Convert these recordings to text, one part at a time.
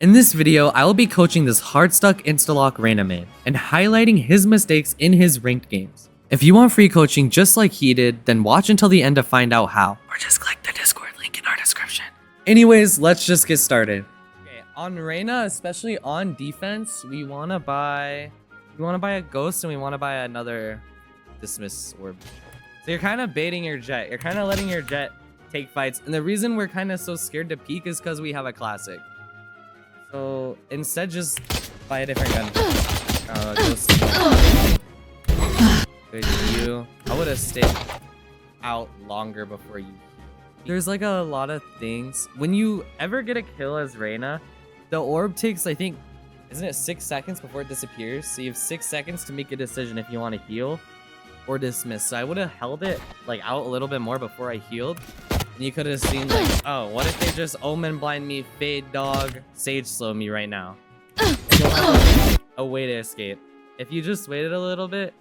In this video, I will be coaching this hard-stuck insta-lock Reyna main and highlighting his mistakes in his ranked games. If you want free coaching just like he did, then watch until the end to find out how. Or just click the Discord link in our description. Anyways, let's just get started. Okay, on Reyna, especially on defense, we want to buy a ghost and we want to buy another dismiss orb. So you're kind of baiting your jet. You're kind of letting your jet take fights. And the reason we're kind of so scared to peek is because we have a classic. So instead, just buy a different gun. Good you. I would have stayed out longer before you. There's like a lot of things. When you ever get a kill as Reyna, the orb takes, I think, isn't it 6 seconds before it disappears? So you have 6 seconds to make a decision if you want to heal or dismiss. So I would have held it like out a little bit more before I healed. And you could have seen like, oh, what if they just omen blind me, fade dog, sage slow me right now? And you'll have a way to escape. If you just waited a little bit,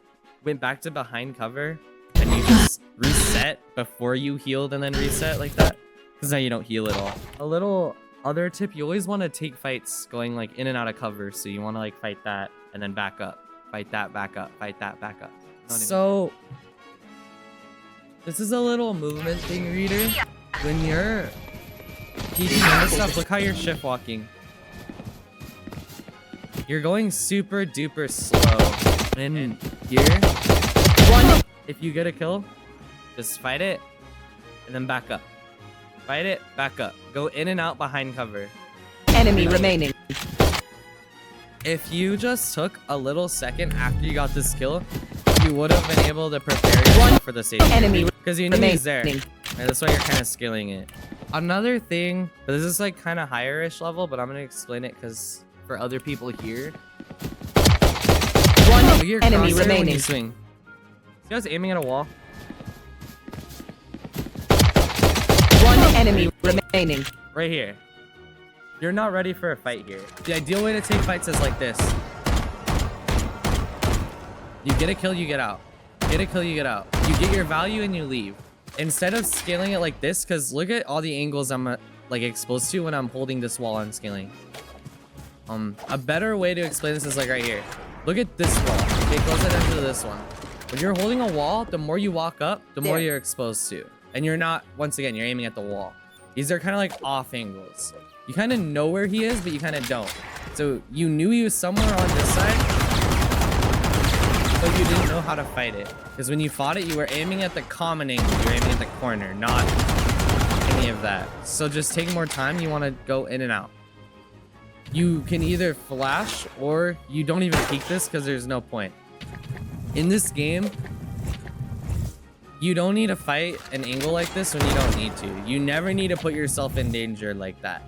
went back to behind cover, and you just reset before you healed and then reset like that, because now you don't heal at all. A little other tip, you always want to take fights going like in and out of cover. So you want to like fight that and then back up, fight that, back up, fight that, back up. So this is a little movement thing, reader. When you're peeking into stuff, look how you're shift walking. You're going super duper slow. And here, if you get a kill, just fight it and then back up. Fight it, back up. Go in and out behind cover. Enemy remaining. If you just took a little second after you got this kill, you would have been able to prepare yourself for the stage. Enemy because you knew he's there. And that's why you're kind of skilling it. Another thing, but this is like kind of higher-ish level, but I'm going to explain it because for other people here. One enemy remaining. When you swing. See how it's aiming at a wall? One enemy remaining. Right here. You're not ready for a fight here. The ideal way to take fights is like this. You get a kill, you get out. Get a kill, you get out. You get your value and you leave. Instead of scaling it like this, because look at all the angles I'm like exposed to when I'm holding this wall and scaling. A better way to explain this is like right here. Look at this wall. Okay, close it into this one. When you're holding a wall, the more you walk up, the more you're exposed to. And you're not, once again, you're aiming at the wall. These are kind of like off angles. You kind of know where he is, but you kind of don't. So you knew he was somewhere on this side, but you didn't know how to fight it. Because when you fought it, you were aiming at the common angle. You were aiming at the corner, not any of that. So just take more time. You want to go in and out. You can either flash or you don't even peek this because there's no point. In this game, you don't need to fight an angle like this when you don't need to. You never need to put yourself in danger like that.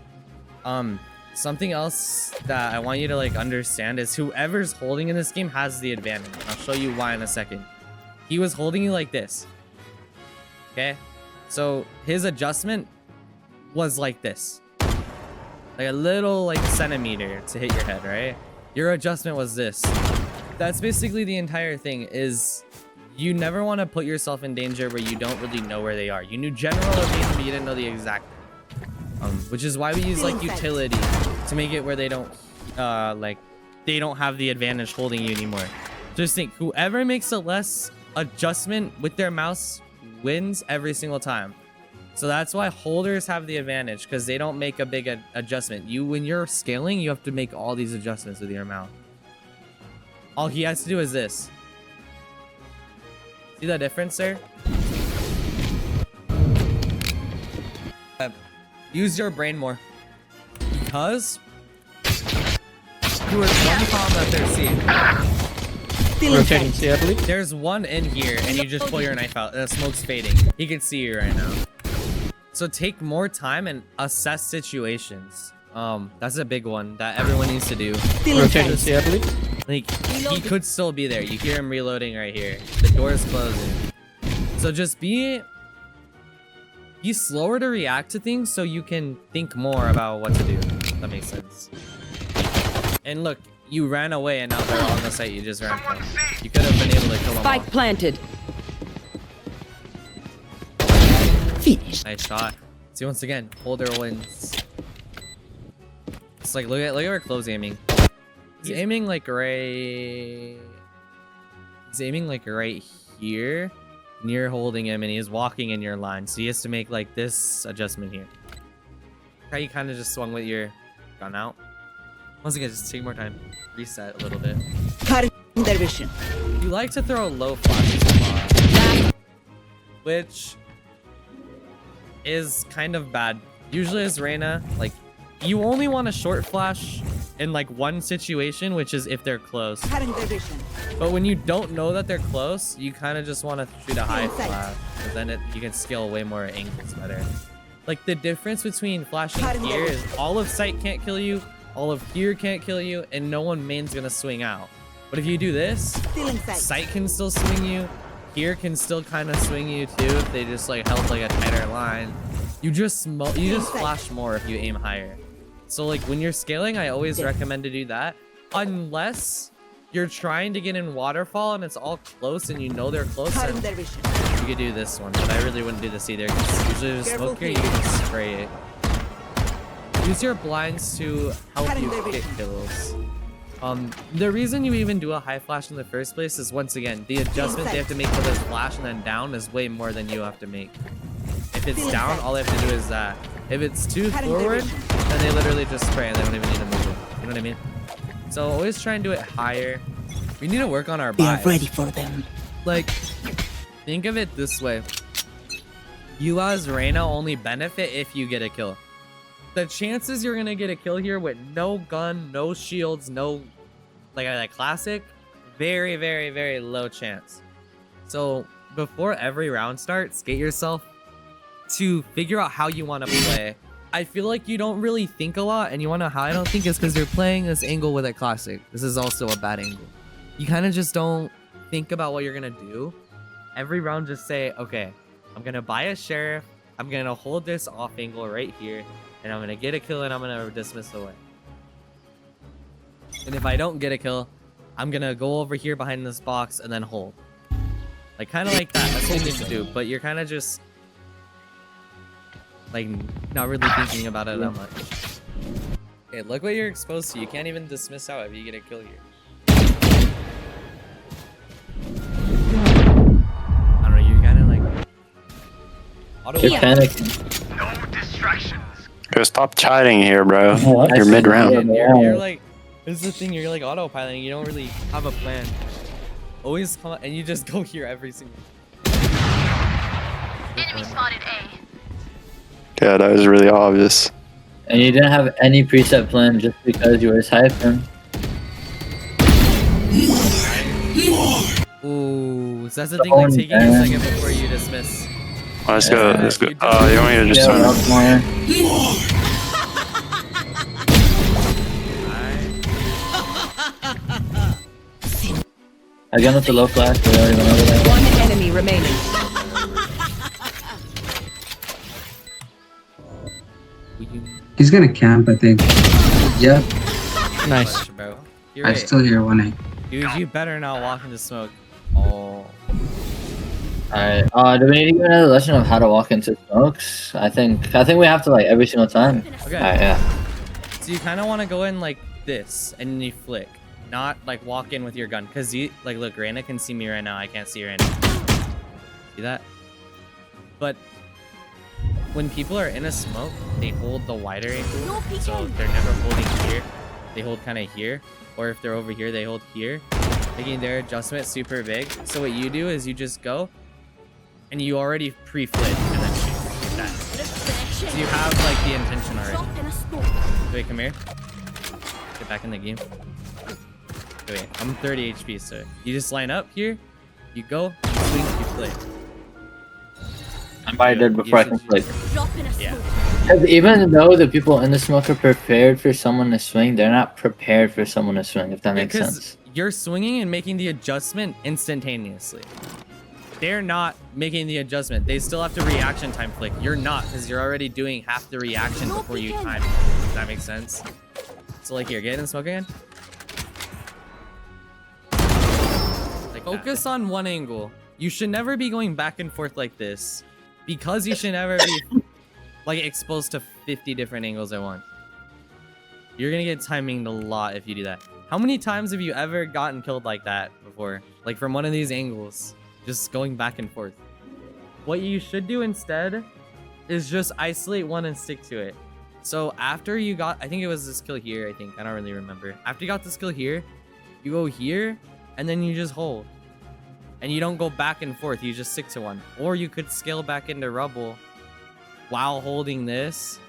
Something else that I want you to like understand is whoever's holding in this game has the advantage. I'll show you why in a second. He was holding you like this. Okay? So his adjustment was like this. Like a little like centimeter to hit your head, right? Your adjustment was this. That's basically the entire thing is you never want to put yourself in danger where you don't really know where they are. You knew general location, but you didn't know the exact. Which is why we use like utility to make it where they don't they don't have the advantage holding you anymore. Just think, whoever makes a less adjustment with their mouse wins every single time. So that's why holders have the advantage, because they don't make a big adjustment. When you're scaling, you have to make all these adjustments with your mouse. All he has to do is this. See the difference there? Use your brain more. Because there is one problem that they're seeing. Rotating C, I believe. There's one in here, and you just pull your knife out, and the smoke's fading. He can see you right now. So take more time and assess situations. That's a big one that everyone needs to do. Rotating C, I believe. Like, he could still be there. You hear him reloading right here. The door is closing. So just be slower to react to things so you can think more about what to do. If that makes sense. And look, you ran away and now they're all on the site you just ran from. You could have been able to kill them all. Spike planted. Nice shot. See, once again, holder wins. close. Like look at where close aiming. He's aiming like right. He's aiming like right here. And you're holding him, and he's walking in your line. So he has to make like this adjustment here. How you kind of just swung with your gun out. Once again, just take more time. Reset a little bit. Their vision. You like to throw low flashes a lot, which is kind of bad. Usually as Reyna, like you only want a short flash in like one situation, which is if they're close. But when you don't know that they're close, you kind of just want to shoot a high flash, because then you can scale way more angles better. Like the difference between flashing here is all of sight can't kill you, all of here can't kill you, and no one main's gonna swing out. But if you do this, sight can still swing you, here can still kind of swing you too if they just like held like a tighter line. You just flash more if you aim higher. So like when you're scaling, I always recommend to do that, unless you're trying to get in waterfall and it's all close and you know they're close. And you could do this one, but I really wouldn't do this either, because usually with smoke here, you can just spray it. Use your blinds to help you get kills. The reason you even do a high flash in the first place is, once again, the adjustment they have to make for this flash and then down is way more than you have to make. If it's down, all they have to do is that. If it's too forward, then they literally just spray and they don't even need to move it. You know what I mean? So always try and do it higher. We need to work on our bias. We are ready for them. Like, think of it this way. You as Reyna only benefit if you get a kill. The chances you're gonna get a kill here with no gun, no shields, no like classic, very, very, very low chance. So before every round starts, get yourself to figure out how you want to play. I feel like you don't really think a lot, and you wanna know how I don't think is because you're playing this angle with a classic. This is also a bad angle. You kind of just don't think about what you're gonna do. Every round just say, okay, I'm gonna buy a sheriff, I'm gonna hold this off angle right here, and I'm gonna get a kill and I'm gonna dismiss away. And if I don't get a kill, I'm gonna go over here behind this box and then hold. Like kind of like that. That's what you should do. But you're kind of just like not really thinking about it that much. Okay, look what you're exposed to. You can't even dismiss out if you get a kill here. I don't know. You're kind of like. You're panicking. No distractions. Yo, stop chatting here, bro. What? You're mid-round. You're like, this is the thing. You're like autopiloting. You don't really have a plan. Always come and you just go here every single. Enemy spotted A. Yeah, that was really obvious. And you didn't have any preset plan just because you were hyping. Ooh, so that's the thing. Like taking a second before you dismiss. Let's go. Let's go. You want me to just turn? Again with the low flash. We already went over that. One enemy remaining. He's gonna camp, I think. Yep. Nice. Bro. You're I right. still hear 1A. Dude, you better not walk into smoke. Oh. Alright. Do we need to give another lesson of how to walk into smokes? I think we have to like every single time. Okay. Alright, yeah. So you kind of want to go in like this and you flick, not like walk in with your gun. Cause you like, look, Reyna can see me right now. I can't see Reyna. See that? But when people are in a smoke, they hold the wider angle, so they're never holding here. They hold kind of here, or if they're over here, they hold here, making their adjustment super big. So what you do is you just go, and you already pre-flit and then shoot like that. So you have like the intention already. Wait, come here. Get back in the game. Wait, I'm 30 HP, so you just line up here, you go, you swing, you flick. I'm probably dead before I can flick. Yeah. Because even though the people in the smoke are prepared for someone to swing, they're not prepared for someone to swing, if that makes sense. You're swinging and making the adjustment instantaneously. They're not making the adjustment. They still have to reaction time flick. You're not, because you're already doing half the reaction before you time. Does that make sense? So like here, get in smoke again. Like focus on one angle. You should never be going back and forth like this, because you should never be like exposed to 50 different angles at once. You're gonna get timinged a lot if you do that. How many times have you ever gotten killed like that before? Like from one of these angles, just going back and forth. What you should do instead is just isolate one and stick to it. So after you got, I think it was this kill here, I think. I don't really remember. After you got this kill here, you go here, and then you just hold. And you don't go back and forth, you just stick to one. Or you could scale back into rubble while holding this.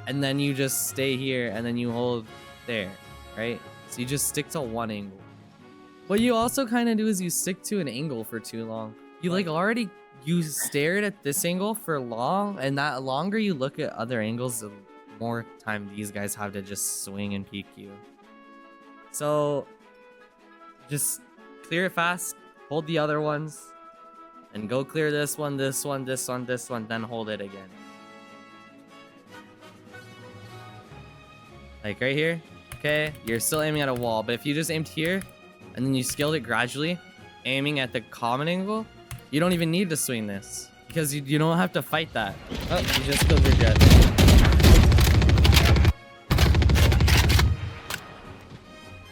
And then you just stay here, and then you hold there, right? So you just stick to one angle. What you also kind of do is you stick to an angle for too long. You like already, you stared at this angle for long, and that longer you look at other angles, the more time these guys have to just swing and peek you. So just clear it fast, hold the other ones, and go clear this one, this one, this one, this one, then hold it again. Like right here, okay? You're still aiming at a wall, but if you just aimed here, and then you scaled it gradually, aiming at the common angle, you don't even need to swing this, because you don't have to fight that. Oh, you just killed your jet.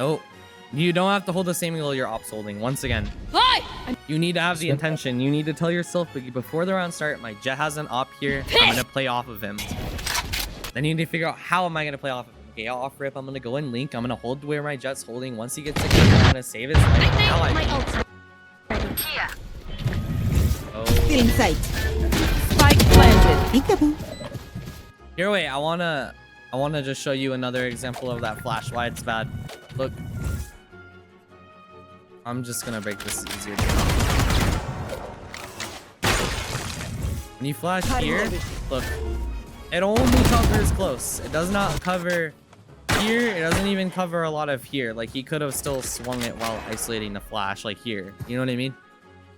Oh, you don't have to hold the same angle your op's holding. Once again, you need to have the intention. You need to tell yourself before the round start, my jet has an op here. I'm gonna play off of him. Then you need to figure out how am I gonna play off of him. Okay, I'll off rip. I'm gonna go in link. I'm gonna hold where my jet's holding. Once he gets sick, I'm gonna save his life. Now Here. Still in sight. Spike planted. Peekaboo. Here, wait. I wanna just show you another example of that flash. Why it's bad. Look. I'm just gonna break this easier. When you flash here, look. It only covers close. It does not cover here. It doesn't even cover a lot of here. Like he could have still swung it while isolating the flash, like here. You know what I mean?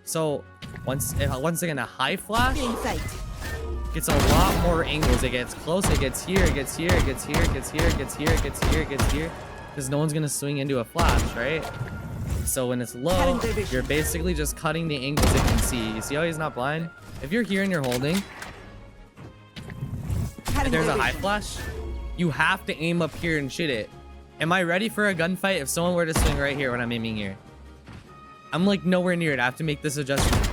So once again, a high flash gets a lot more angles. It gets close. It gets here. It gets here. It gets here. It gets here. It gets here. It gets here. It gets here. Because no one's gonna swing into a flash, right? So when it's low, you're basically just cutting the angles it can see. You see how he's not blind? If you're here and you're holding, if there's a high flash, you have to aim up here and shoot it. Am I ready for a gunfight if someone were to swing right here when I'm aiming here? I'm like nowhere near it. I have to make this adjustment.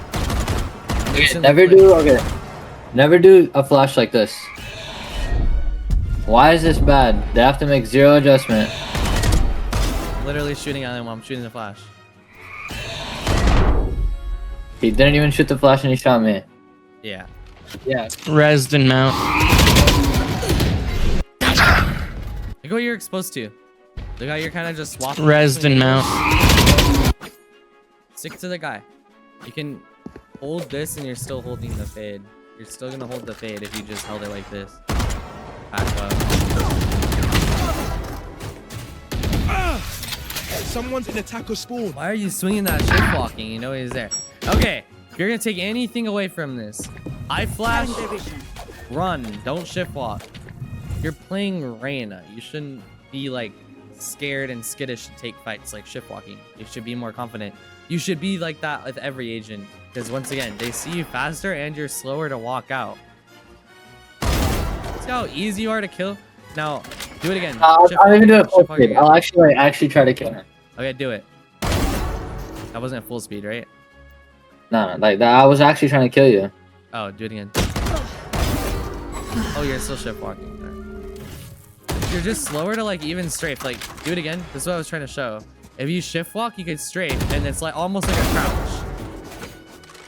Okay, never do a flash like this. Why is this bad? They have to make zero adjustment. Literally shooting at him while I'm shooting the flash. He didn't even shoot the flash and he shot me. Yeah. Yeah. Res didn't mount. Look what you're exposed to. Look how you're kind of just swapping. Res didn't mount. Stick to the guy. You can hold this and you're still holding the fade. You're still gonna hold the fade if you just held it like this. Back up. Someone's in attacker spawn. Why are you swinging that shift walking? You know he's there. Okay, if you're gonna take anything away from this, I flash, run, don't shift walk. You're playing Reyna. You shouldn't be like scared and skittish to take fights like shift walking. You should be more confident. You should be like that with every agent, because once again, they see you faster and you're slower to walk out. See how easy you are to kill? Now, do it again. I'll even do it full speed. I'll actually try to kill him. Okay, do it. That wasn't at full speed, right? No, like that. I was actually trying to kill you. Oh, do it again. Oh, you're still shift walking. Right. You're just slower to like even strafe. Like, do it again. This is what I was trying to show. If you shift walk, you can strafe, and it's like almost like a crouch.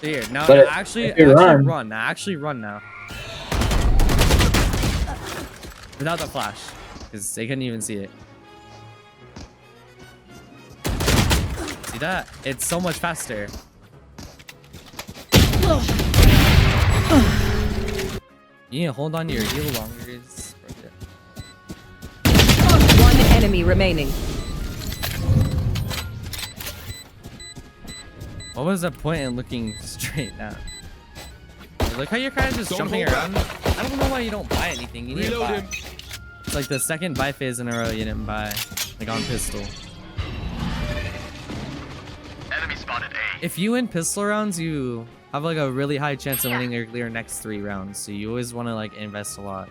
So here, now actually run. Now actually run now. Without the flash, because they couldn't even see it. See that? It's so much faster. You need to hold on to your heal longer. One enemy remaining. What was the point in looking straight now? Look how you're kind of just jumping around. I don't know why you don't buy anything. You need to buy. It's like the second buy phase in a row you didn't buy. Like on pistol. Enemy spotted A. If you win pistol rounds, you have like a really high chance of winning your next 3 rounds. So you always want to like invest a lot.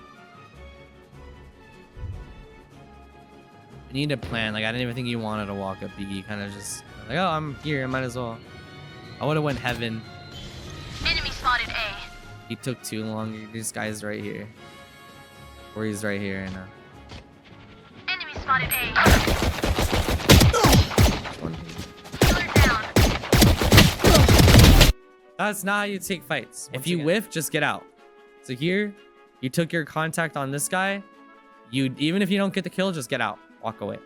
You need a plan. Like, I didn't even think you wanted to walk up B. You kind of just like, oh, I'm here. I might as well. I would have went heaven. Enemy spotted A. He took too long. This guy's right here. Or he's right here right now. Enemy spotted A. One here. Killer down. That's not how you take fights. If you whiff, just get out. So here, you took your contact on this guy. Even if you don't get the kill, just get out. Walk away.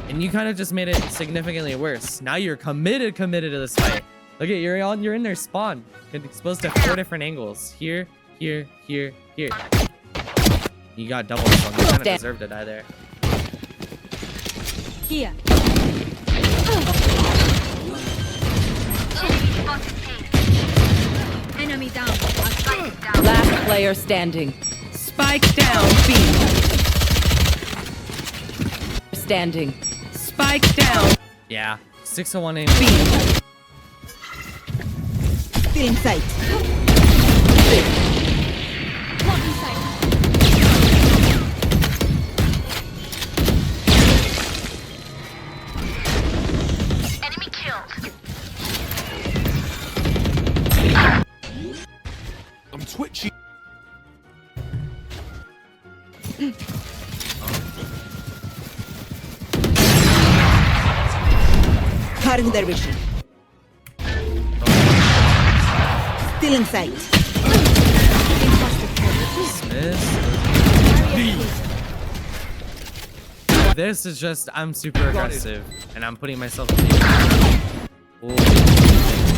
And you kind of just made it significantly worse. Now you're committed to this fight. Look at you're in their spawn. You're exposed to 4 different angles. Here, here, here, here. You got double spawn. You kind of deserve to die there. Here. Enemy spotted A. Enemy down. Spike down. Last player standing. Spike down. B. Standing. Spike down. Yeah. 601 aim. B. Still in sight. Enemy killed. I'm twitchy. Cutting their vision. Still in sight. This is just, I'm super aggressive. And I'm putting myself in Ooh.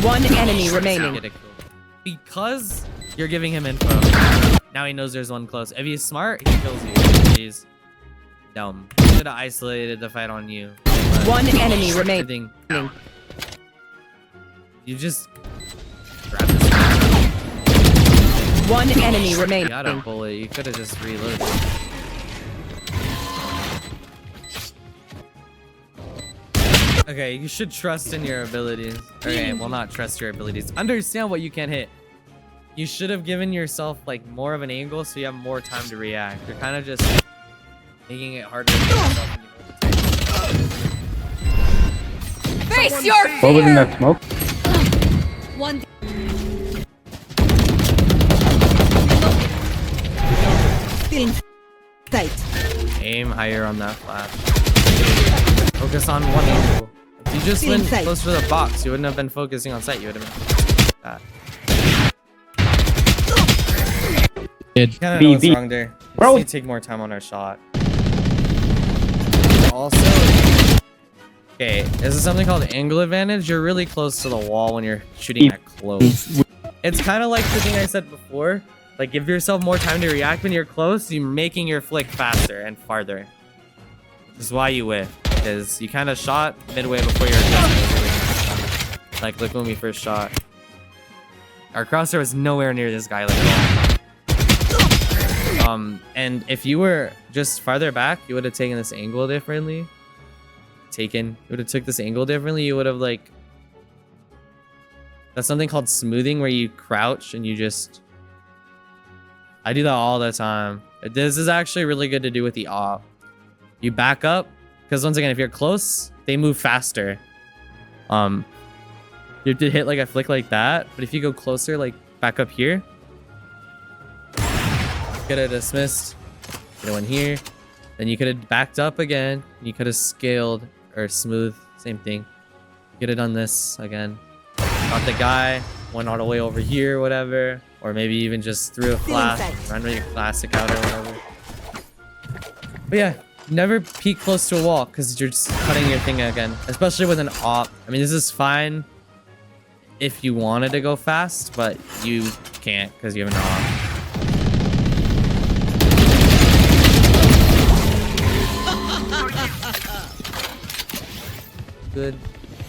One enemy remaining. Get a kill. Because you're giving him info. Now he knows there's one close. If he's smart, he kills you. He's dumb. He should have isolated the fight on you. But One enemy remaining. You just grab this guy. One enemy You remaining. got a bullet. You could have just reloaded. Okay, you should trust in your abilities. Okay, well, not trust your abilities. Understand what you can hit. You should have given yourself like more of an angle so you have more time to react. You're kind of just making it harder for yourself. Face your What was in fear. that smoke? One. Still in sight. Aim higher on that flash. Focus on one angle. If you just went Inside. close to the box, you wouldn't have been focusing on sight. You would have been that. Kind of know what's wrong there. We just need to take more time on our shot. Also, okay, this is something called angle advantage. You're really close to the wall when you're shooting at close. It's kind of like the thing I said before. Like, give yourself more time to react when you're close. You're making your flick faster and farther. Which is why you whiff. Because you kind of shot midway before your adjustment. Like, look when we first shot. Our crosshair was nowhere near this guy, like, at all. And if you were just farther back, you would have taken this angle differently. You would have took this angle differently. You would have, like... That's something called smoothing, where you crouch and you just... I do that all the time. This is actually really good to do with the op. You back up, because once again, if you're close, they move faster. You have to hit like a flick like that, but if you go closer, like back up here, could have dismissed, get one here, then you could have backed up again, you could have scaled or smooth, same thing. You could have done this again. Got the guy, went all the way over here, whatever. Or maybe even just threw a flash, run with your classic out or whatever. But yeah, never peek close to a wall because you're just cutting your thing again. Especially with an op. I mean, this is fine if you wanted to go fast, but you can't because you have an op. Good.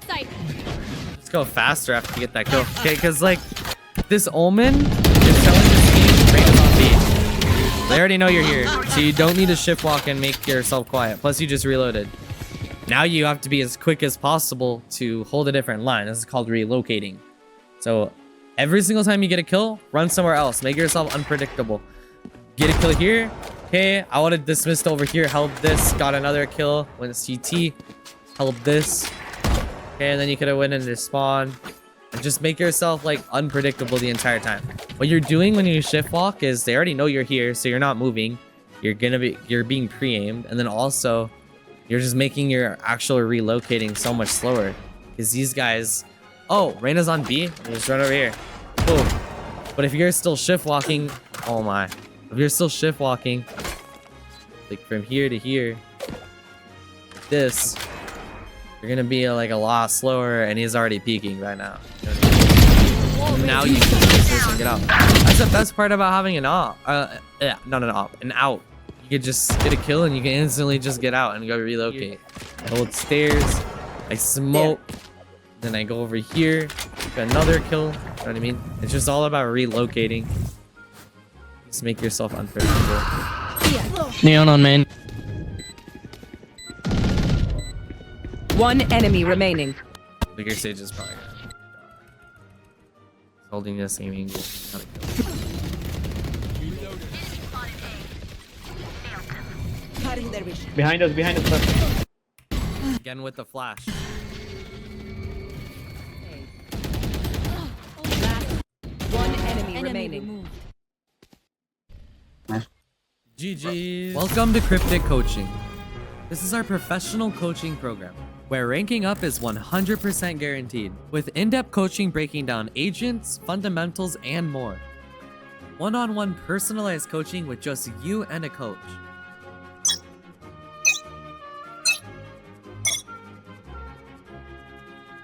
Let's go faster after you get that kill. Okay, because like this Omen is telling this team Reyna's on B. They already know you're here, so you don't need to shift walk and make yourself quiet. Plus, you just reloaded. Now you have to be as quick as possible to hold a different line. This is called relocating. So every single time you get a kill, run somewhere else. Make yourself unpredictable. Get a kill here, Okay, I would have dismissed over here, held this, got another kill, went CT, held this. Okay, and then you could have went into spawn. And just make yourself like unpredictable the entire time. What you're doing when you shift walk is they already know you're here, so you're not moving. You're being pre-aimed, and then also you're just making your actual relocating so much slower. Because these guys, oh, Reyna's on B. Just run over here. Boom. But if you're still shift walking, oh my. If you're still shift walking, like from here to here, this, you're gonna be like a lot slower, and he's already peeking right now. You know what I mean? Now you can use this and get out. That's the best part about having an op. Yeah, not an op, an out. You could just get a kill and you can instantly just get out and go relocate. I hold stairs, I smoke, then I go over here, get another kill. You know what I mean? It's just all about relocating. Just make yourself unpredictable. Neon on main. One enemy remaining. Bigger stage is probably gonna holding the same angle. Not a kill. Cutting their vision. Behind us, left. Again with the flash. One enemy remaining. GG. Welcome to Cryptic Coaching. This is our professional coaching program, where ranking up is 100% guaranteed, with in-depth coaching breaking down agents, fundamentals, and more. One-on-one personalized coaching with just you and a coach.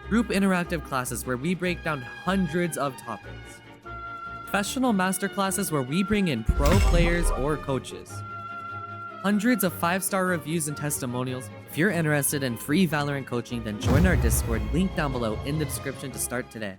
Group interactive classes where we break down hundreds of topics. Professional masterclasses where we bring in pro players or coaches. Hundreds of 5-star reviews and testimonials. If you're interested in free Valorant coaching, then join our Discord, link down below in the description to start today.